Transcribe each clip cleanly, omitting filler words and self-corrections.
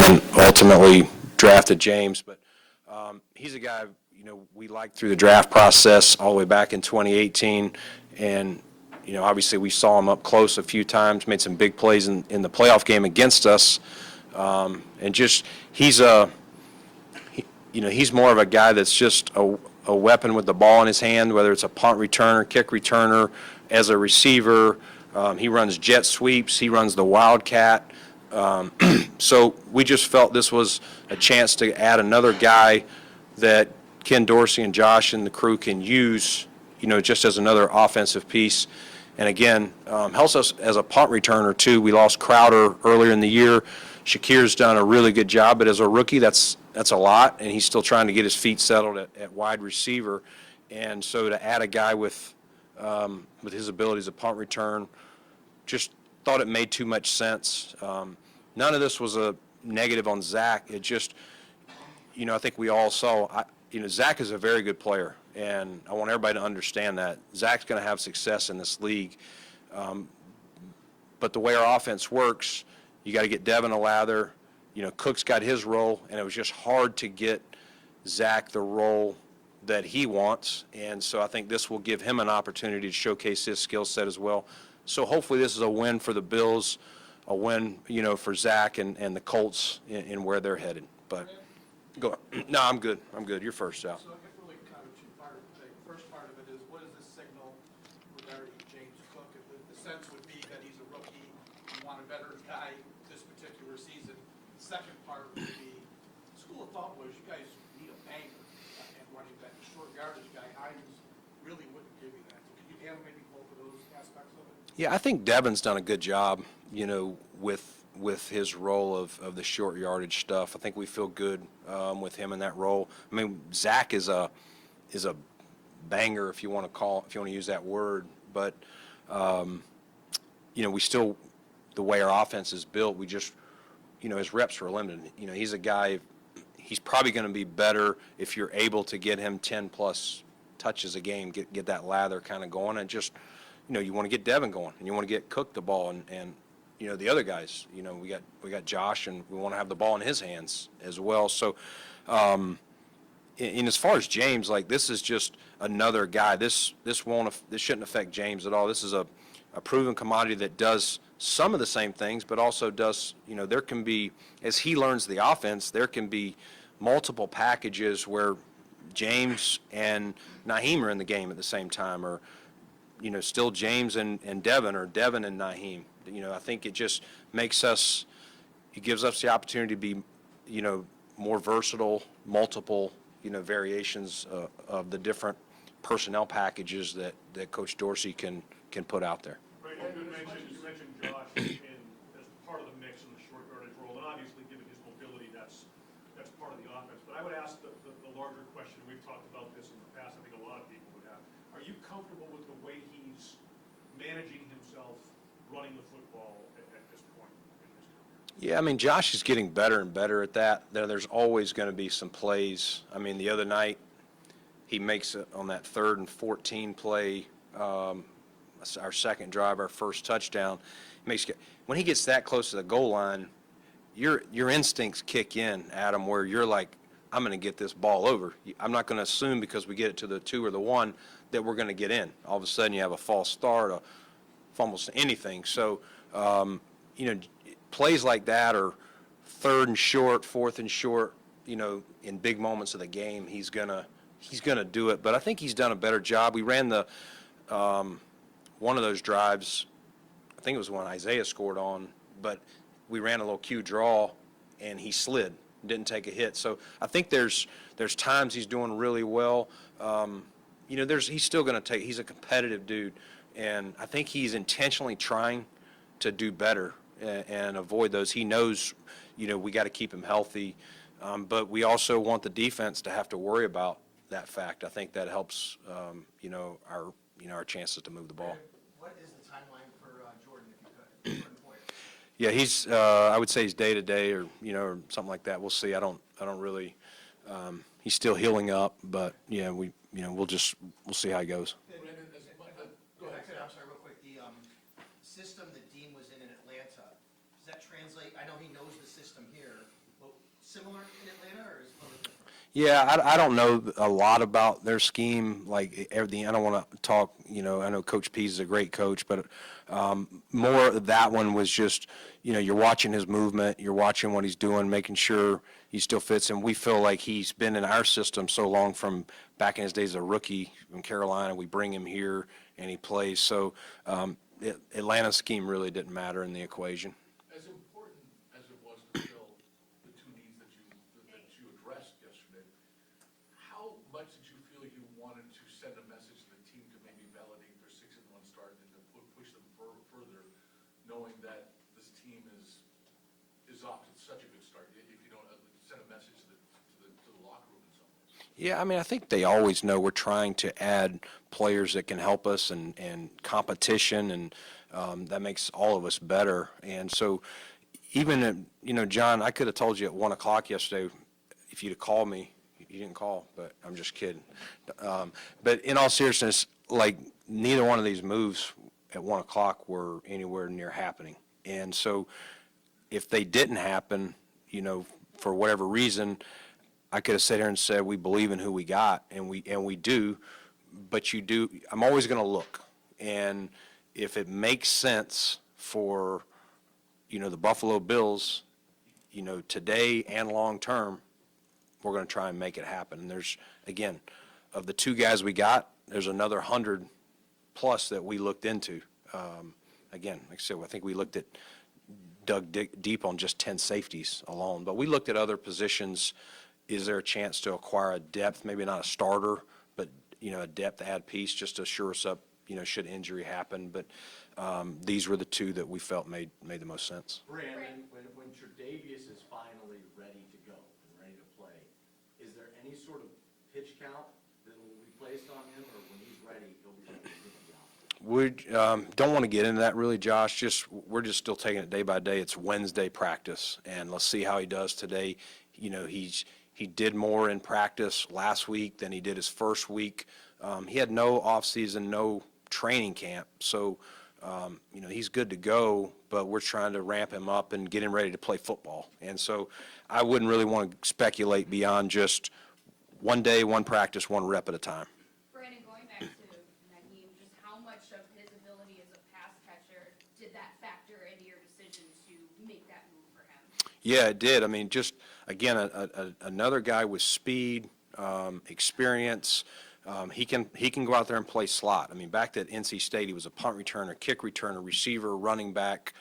then ultimately drafted James. But he's a guy, we liked through the draft process all the way back in 2018. And, obviously we saw him up close a few times, made some big plays in the playoff game against us. And just, he's more of a guy that's just a weapon with the ball in his hand, whether it's a punt returner, kick returner, as a receiver. He runs jet sweeps. He runs the wildcat. So we just felt this was a chance to add another guy that Ken Dorsey and Josh and the crew can use, just as another offensive piece. And again, helps us as a punt returner too. We lost Crowder earlier in the year. Shakir's done a really good job, but as a rookie, that's a lot, and he's still trying to get his feet settled at wide receiver. And so to add a guy with his abilities of punt return, just thought it made too much sense. None of this was a negative on Zach. It just, I think we all saw, Zach is a very good player, and I want everybody to understand that. Zach's going to have success in this league. But the way our offense works, you got to get Devin a lather. Cook's got his role, and it was just hard to get Zach the role that he wants. And so I think this will give him an opportunity to showcase his skill set as well. So hopefully this is a win for the Bills, a win, for Zach and the Colts in where they're headed. But go on. No, I'm good. You're first, Al. So I get really kind of two-part. The first part of it is, what does this signal regarding James Cook? The sense would be that he's a rookie. You want a veteran guy this particular season. The second part would be, school of thought was you guys need a banker and running back. A short yardage guy, Hines, really wouldn't give you that. So can you handle maybe both of those aspects of it? Yeah, I think Devin's done a good job, with his role of the short yardage stuff. I think we feel good with him in that role. I mean, Zach is a banger, if you want to use that word. But we still, the way our offense is built, we just, his reps are limited. He's a guy. He's probably going to be better if you're able to get him 10+ touches a game, get that lather kind of going, and just, you want to get Devin going, and you want to get Cook the ball, and the other guys. We got Josh, and we want to have the ball in his hands as well. So, and as far as James, this is just another guy. This shouldn't affect James at all. This is a proven commodity that does some of the same things, but also does. There can be, as he learns the offense, there can be multiple packages where James and Nyheim are in the game at the same time, or still James and Devin, or Devin and Nyheim. I think it just makes us, it gives us the opportunity to be, more versatile, multiple, variations of the different personnel packages that Coach Dorsey can put out there. Right, you mentioned Josh as part of the mix in the short yardage role, and obviously given his mobility, that's part of the offense. But I would ask the larger question, we've talked about this in the past, I think a lot of people would have. Are you comfortable with the way he's managing himself, running the football at this point in his career? Yeah, I mean, Josh is getting better and better at that. There's always going to be some plays. I mean, the other night, he makes it on that 3rd and 14 play, our second drive, our first touchdown. When he gets that close to the goal line, your instincts kick in, Adam, where you're like, I'm going to get this ball over. I'm not going to assume because we get it to the 2 or the 1 that we're going to get in. All of a sudden, you have a false start, almost anything. So, plays like that, or 3rd and short, 4th and short, in big moments of the game, he's gonna do it. But I think he's done a better job. We ran the one of those drives, I think it was when Isaiah scored on, but we ran a little Q draw, and he slid, didn't take a hit. So I think there's times he's doing really well. He's still going to he's a competitive dude, and I think he's intentionally trying to do better and avoid those. He knows, we got to keep him healthy, but we also want the defense to have to worry about that fact. I think that helps, our chances to move the ball. What is the timeline for Jordan, if you could? Yeah, he's. I would say he's day to day, or or something like that. We'll see. I don't really. He's still healing up, but yeah, we'll see how he goes. Go ahead. I'm sorry, real quick. The system that Dean was in Atlanta, does that translate? I know he knows the system here, but similar in Atlanta, or is it a little different? Yeah, I don't know a lot about their scheme, like everything. I don't want to talk, I know Coach Pease is a great coach, but more of that one was just, you're watching his movement, you're watching what he's doing, making sure he still fits. And we feel like he's been in our system so long from back in his days as a rookie in Carolina. We bring him here and he plays. So Atlanta's scheme really didn't matter in the equation. As important as it was to fill the two needs that you addressed yesterday, how much did you feel you wanted to send a message to the team to maybe validate their 6-1 start and to push them further, knowing that this team is off to such a good start? If you don't send a message to the locker room in some ways. Yeah, I mean, I think they always know we're trying to add players that can help us and competition, and that makes all of us better. And so even, John, I could have told you at 1 o'clock yesterday if you'd have called me. You didn't call, but I'm just kidding. But in all seriousness, like, neither one of these moves at 1 o'clock were anywhere near happening. And so if they didn't happen, for whatever reason, I could have sat here and said, we believe in who we got, and we do, but I'm always going to look. And if it makes sense for, the Buffalo Bills, today and long term, we're going to try and make it happen. And there's, again, of the two guys we got, there's another 100 plus that we looked into. Again, like I said, I think we dug deep on just 10 safeties alone, but we looked at other positions. Is there a chance to acquire a depth, maybe not a starter, but, a depth add piece just to shore us up, should injury happen. But these were the two that we felt made the most sense. Brandon, when Tre'Davious is finally ready to go and ready to play, is there any sort of pitch count that will be placed on him, or when he's ready, he'll be ready to be out? We don't want to get into that really, Josh. We're just still taking it day by day. It's Wednesday practice, and let's see how he does today. He did more in practice last week than he did his first week. He had no offseason, no training camp, so he's good to go. But we're trying to ramp him up and get him ready to play football. And so I wouldn't really want to speculate beyond just one day, one practice, one rep at a time. Brandon, going back to Nyheim, just how much of his ability as a pass catcher did that factor into your decision to make that move for him? Yeah, it did. I mean, just, again, another guy with speed, experience. He can go out there and play slot. I mean, back at NC State, he was a punt returner, kick returner, receiver, running back.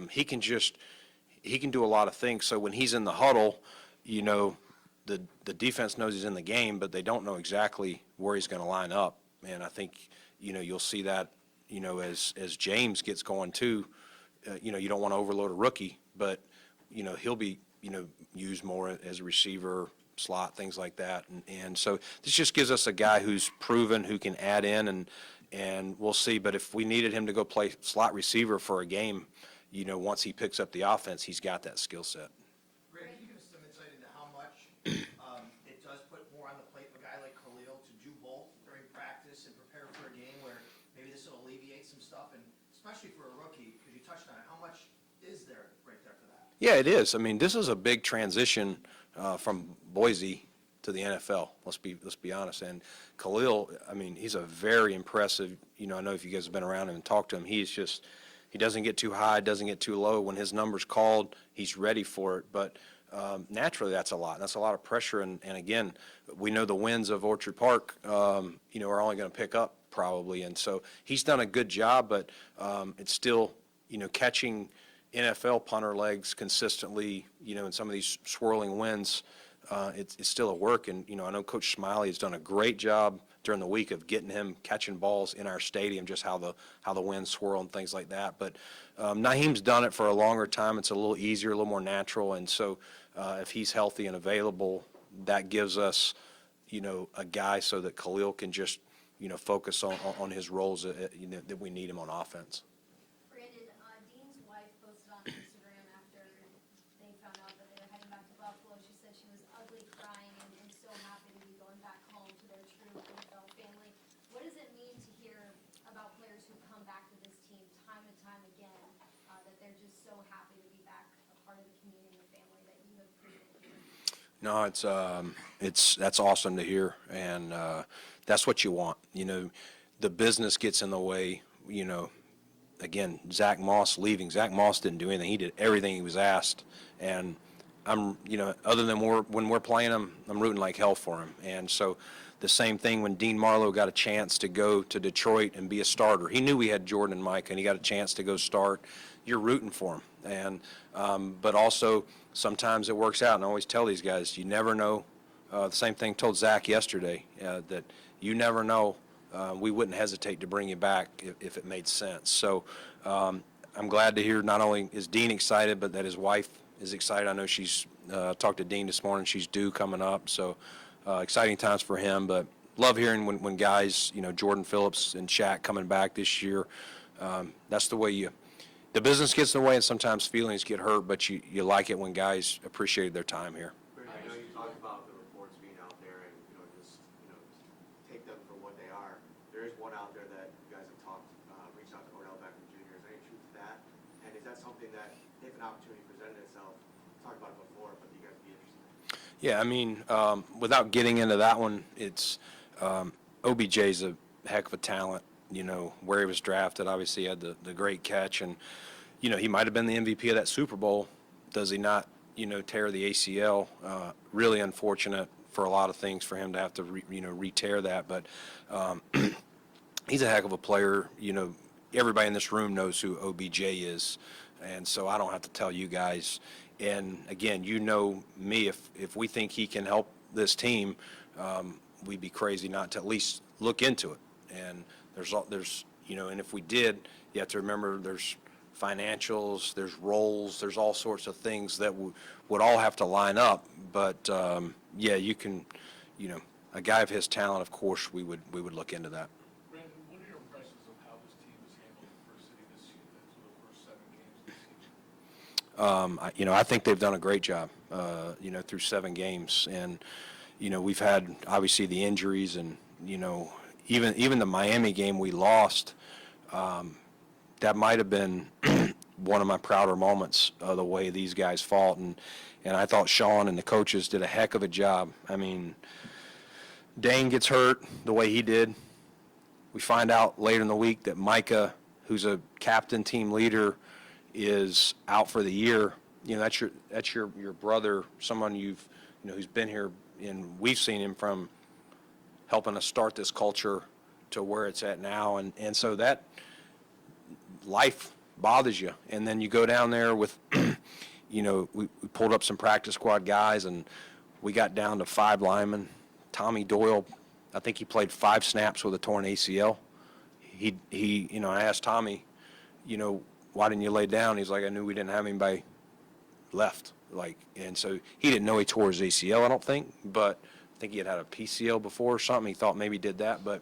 He can do a lot of things. So when he's in the huddle, the defense knows he's in the game, but they don't know exactly where he's going to line up. And I think, you'll see that, as James gets going too. You don't want to overload a rookie, but, he'll be, used more as a receiver, slot, things like that. And so this just gives us a guy who's proven, who can add in, and we'll see. But if we needed him to go play slot receiver for a game, once he picks up the offense, he's got that skill set. Brandon, can you give us some insight into how much it does put more on the plate of a guy like Khalil to do both during practice and prepare for a game where maybe this will alleviate some stuff, and especially for a rookie, because you touched on it, how much is there right there for that? Yeah, it is. I mean, this is a big transition from Boise to the NFL. Let's be honest. And Khalil, I mean, he's a very impressive. I know if you guys have been around him and talked to him, he doesn't get too high, doesn't get too low. When his number's called, he's ready for it. But naturally, that's a lot. That's a lot of pressure. And again, we know the winds of Orchard Park, are only going to pick up probably. And so he's done a good job, but it's still, catching NFL punter legs consistently, in some of these swirling winds, it's still a work. And, I know Coach Smiley has done a great job during the week of getting him catching balls in our stadium, just how the winds swirl and things like that. But Nyheim's done it for a longer time. It's a little easier, a little more natural. And so if he's healthy and available, that gives us, a guy so that Khalil can just, focus on his roles that we need him on offense. Brandon, Dean's wife posted on Instagram after they found out that they were heading back to Buffalo. She said she was ugly crying and so happy to be going back home to their true NFL family. What does it mean to hear about players who come back to this team time and time again, that they're just so happy to be back a part of the community and family that you have created here? No, that's awesome to hear, and that's what you want. The business gets in the way. Again, Zach Moss leaving. Zach Moss didn't do anything. He did everything he was asked, and other than when we're playing him, I'm rooting like hell for him. And so, the same thing when Dean Marlowe got a chance to go to Detroit and be a starter. He knew we had Jordan and Mike, and he got a chance to go start. You're rooting for him, but also sometimes it works out. And I always tell these guys, you never know. The same thing told Zach yesterday, that you never know. We wouldn't hesitate to bring you back if it made sense. So I'm glad to hear not only is Dean excited, but that his wife is excited. I know she's talked to Dean this morning. She's due coming up. So exciting times for him. But love hearing when guys, Jordan Phillips and Shaq coming back this year. That's the way the business gets in the way, and sometimes feelings get hurt, but you like it when guys appreciate their time here. I know you talked about the reports being out there and, just take them for what they are. There is one out there that you guys have reached out to Odell Beckham Jr. Is there any truth to that? And is that something that, if an opportunity presented itself, talked about it before, but you guys would be interested in? Yeah, without getting into that one, it's OBJ's a heck of a talent. Where he was drafted, obviously he had the great catch, and he might have been the MVP of that Super Bowl. Does he not, tear the ACL? Really unfortunate for a lot of things for him to have to re-tear that, but he's a heck of a player. Everybody in this room knows who OBJ is, and so I don't have to tell you guys. And again, me, if we think he can help this team, we'd be crazy not to at least look into it. And and if we did, you have to remember there's financials, there's roles, there's all sorts of things that would all have to line up. But you can, a guy of his talent, of course, we would look into that. Brandon, what are your impressions of how this team has handled adversity this season through the first 7 games this season? I think they've done a great job, through 7 games. And, we've had, obviously, the injuries and, even the Miami game we lost, that might have been one of my prouder moments of the way these guys fought. And I thought Sean and the coaches did a heck of a job. Dane gets hurt the way he did. We find out later in the week that Micah, who's a captain, team leader, is out for the year. That's your brother, someone who's been here, and we've seen him from helping us start this culture to where it's at now. And so that life bothers you. And then you go down there with, we pulled up some practice squad guys, and we got down to 5 linemen. Tommy Doyle, I think he played 5 snaps with a torn ACL. I asked Tommy, why didn't you lay down? He's like, I knew we didn't have anybody left. And so he didn't know he tore his ACL, I don't think, but I think he had a PCL before or something. He thought maybe he did that, but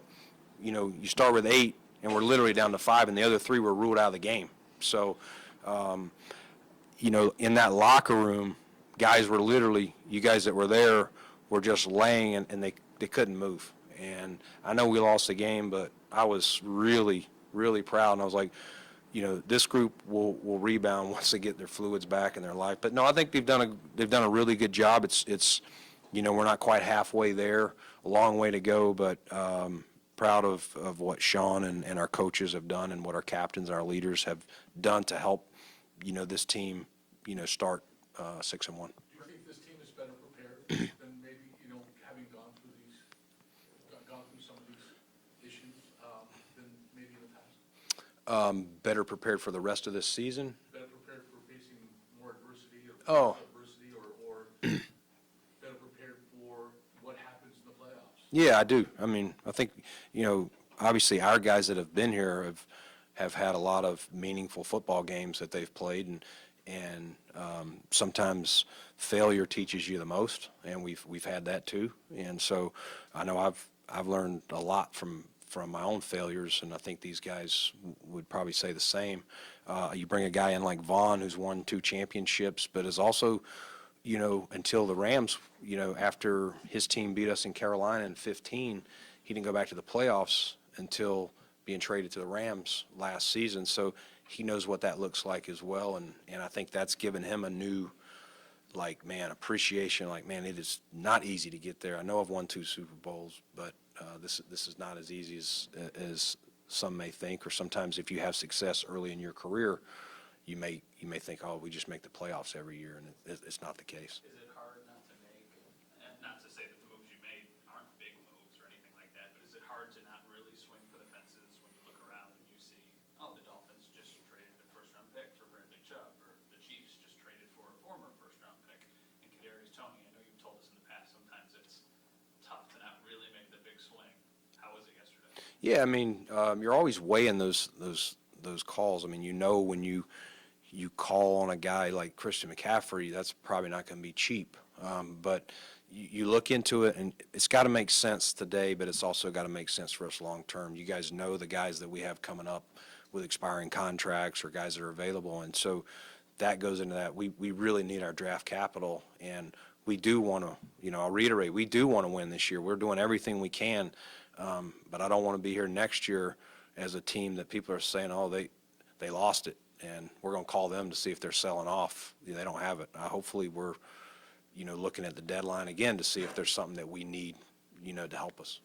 you start with 8, and we're literally down to 5, and the other 3 were ruled out of the game. So, in that locker room, guys were literally, you guys that were there were just laying, and they couldn't move. And I know we lost the game, but I was really, really proud, and I was like, this group will rebound once they get their fluids back in their life. But no, I think they've done a really good job. It's we're not quite halfway there, a long way to go, but proud of what Sean and our coaches have done, and what our captains and our leaders have done to help this team start 6-1. Do you think this team is better prepared than maybe, having gone through some of these issues than maybe in the past? Better prepared for the rest of this season? Better prepared for facing more adversity or Oh. or better prepared for what happens in the playoffs? Yeah, I do. I think, obviously our guys that have been here have had a lot of meaningful football games that they've played, and sometimes failure teaches you the most, and we've had that too. And so I know I've learned a lot from my own failures, and I think these guys would probably say the same. You bring a guy in like Vaughn, who's won 2 championships, but is also, until the Rams, after his team beat us in Carolina in 2015, he didn't go back to the playoffs until being traded to the Rams last season. So he knows what that looks like as well, and I think that's given him a new like, man, appreciation, like, man, it is not easy to get there. I know I've won 2 Super Bowls, but this is not as easy as some may think, or sometimes if you have success early in your career, you may think, oh, we just make the playoffs every year, and it's not the case. Is it hard not to make, and not to say that the moves you made aren't big moves or anything like that, but is it hard to not really swing for the fences when you look around and you see, oh, the Dolphins just traded their first-round pick for Brandon Chubb, or the Chiefs just traded for a former first-round pick in Kadarius Toney? I know you've told us in the past sometimes it's tough to not really make the big swing. How was it yesterday? Yeah, I mean, you're always weighing those calls. I mean, when you call on a guy like Christian McCaffrey, that's probably not going to be cheap. But you look into it, and it's got to make sense today, but it's also got to make sense for us long term. You guys know the guys that we have coming up with expiring contracts or guys that are available, and so that goes into that. We really need our draft capital, and we do want to, I'll reiterate, we do want to win this year. We're doing everything we can, but I don't want to be here next year as a team that people are saying, oh, they lost it, and we're going to call them to see if they're selling off. They don't have it. Hopefully we're, looking at the deadline again to see if there's something that we need, to help us.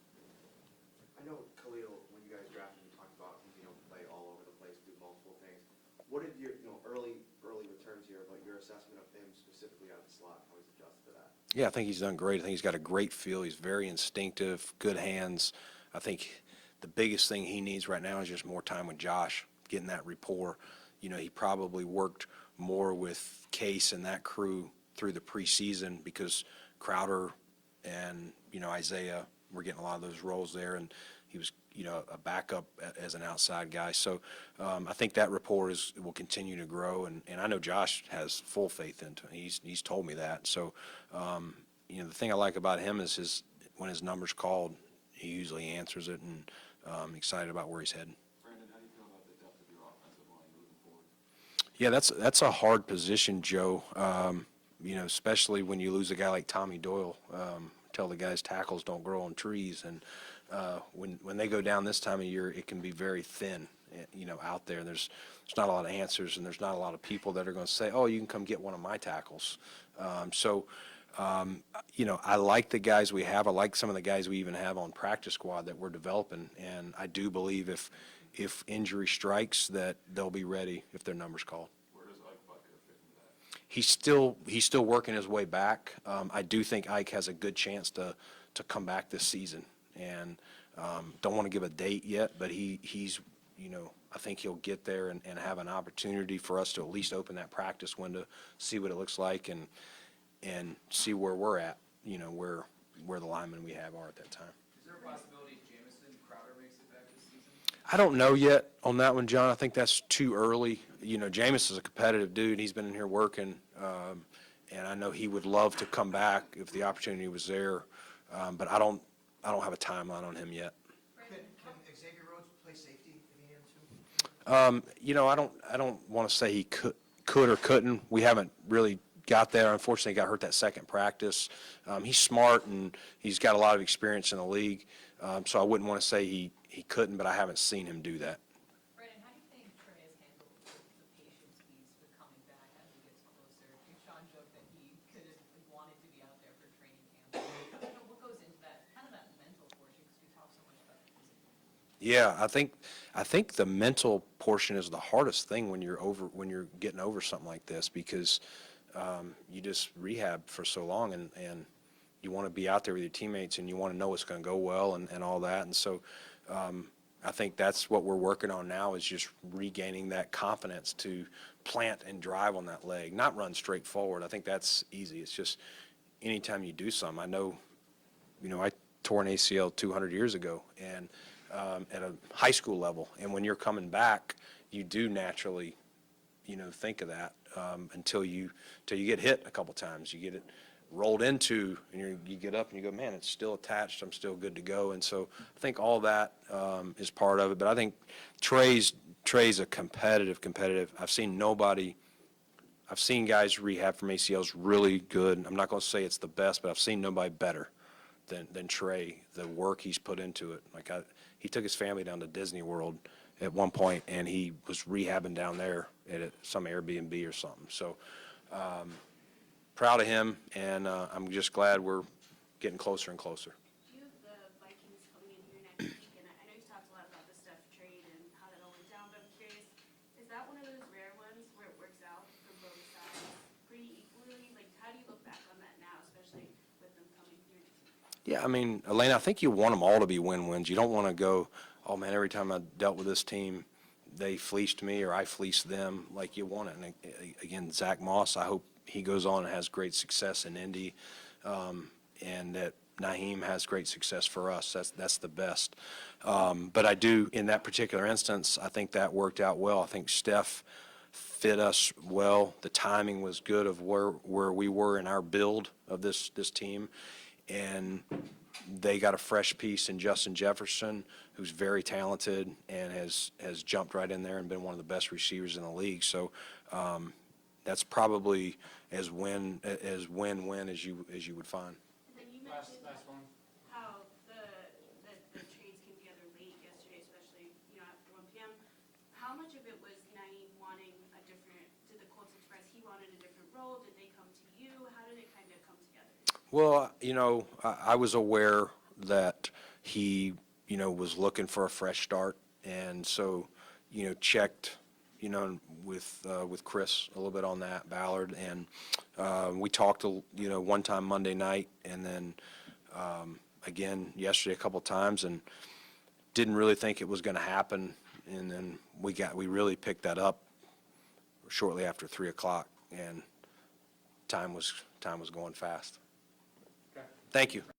I know Khalil, when you guys drafted, you talked about him, play all over the place, do multiple things. What did your, early returns here, but your assessment of him specifically out of the slot, how he's adjusted to that? Yeah, I think he's done great. I think he's got a great feel. He's very instinctive, good hands. I think the biggest thing he needs right now is just more time with Josh, getting that rapport. He probably worked more with Case and that crew through the preseason because Crowder and, Isaiah were getting a lot of those roles there, and he was, a backup as an outside guy. So I think that rapport will continue to grow, and I know Josh has full faith into it. He's told me that. So, the thing I like about him is when his number's called, he usually answers it, and I'm excited about where he's heading. Brandon, how do you feel about the depth of your offensive line moving forward? Yeah, that's a hard position, Joe. Especially when you lose a guy like Tommy Doyle. Tell the guys tackles don't grow on trees, and when they go down this time of year, it can be very thin. Out there, there's not a lot of answers, and there's not a lot of people that are going to say, "Oh, you can come get one of my tackles." I like the guys we have. I like some of the guys we even have on practice squad that we're developing, and I do believe if injury strikes, that they'll be ready if their number's called. Where does Ike Butker fit into that? He's still working his way back. I do think Ike has a good chance to come back this season, and don't want to give a date yet, but he's I think he'll get there and have an opportunity for us to at least open that practice window, see what it looks like, and see where we're at, where the linemen we have are at that time. Is there a possibility Jamison Crowder makes it back this season? I don't know yet on that one, John. I think that's too early. Jameis is a competitive dude. He's been in here working, and I know he would love to come back if the opportunity was there. But I don't have a timeline on him yet. Can Xavier Rhodes play safety if he needed to? I don't want to say he could or couldn't. We haven't really got there. Unfortunately, he got hurt that second practice. He's smart, and he's got a lot of experience in the league. So I wouldn't want to say he couldn't, but I haven't seen him do that. Brandon, how do you think Trey has handled the patience piece with coming back as he gets closer? Sean joked that he could have wanted to be out there for training camp. What goes into that, kind of that mental portion, because we talk so much about the physical? Yeah, I think the mental portion is the hardest thing when you're getting over something like this, because you just rehab for so long, and you want to be out there with your teammates, and you want to know it's going to go well and all that. And so I think that's what we're working on now, is just regaining that confidence to plant and drive on that leg, not run straight forward. I think that's easy. It's just anytime you do something. I know, I tore an ACL 200 years ago, and at a high school level. And when you're coming back, you do naturally, think of that until you get hit a couple times. You get it rolled into, and you get up and you go, man, it's still attached. I'm still good to go. And so I think all that is part of it. But I think Trey's a competitive. I've seen guys rehab from ACLs really good. I'm not going to say it's the best, but I've seen nobody better than Trey, the work he's put into it. He took his family down to Disney World at one point, and he was rehabbing down there at some Airbnb or something. So proud of him, and I'm just glad we're getting closer and closer. Do you have the Vikings coming in here next week? And I know you talked a lot about the Steph trade and how that all went down, but I'm curious, is that one of those rare ones where it works out for both sides pretty equally? Like, how do you look back on that now, especially with them coming here next week? Yeah, I mean, Elena, I think you want them all to be win-wins. You don't want to go, oh, man, every time I dealt with this team, they fleeced me or I fleeced them. Like, you want it. And again, Zach Moss, I hope he goes on and has great success in Indy, and that Nyheim has great success for us. That's the best. But I do, in that particular instance, I think that worked out well. I think Steph fit us well. The timing was good of where we were in our build of this team. And they got a fresh piece in Justin Jefferson, who's very talented and has jumped right in there and been one of the best receivers in the league. So that's probably as win-win as you would find. And then you Last mentioned one. how the trades came together late yesterday, especially, after 1 p.m. How much of it was Nyheim wanting a different, did the Colts express he wanted a different role? Did they come to you? How did it kind of come together? Well, I was aware that he, was looking for a fresh start, and so, checked, with Chris a little bit on that, Ballard, and we talked, one time Monday night, and then again yesterday a couple times, and didn't really think it was going to happen, and then we really picked that up shortly after 3 o'clock, and time was going fast. Okay. Thank you.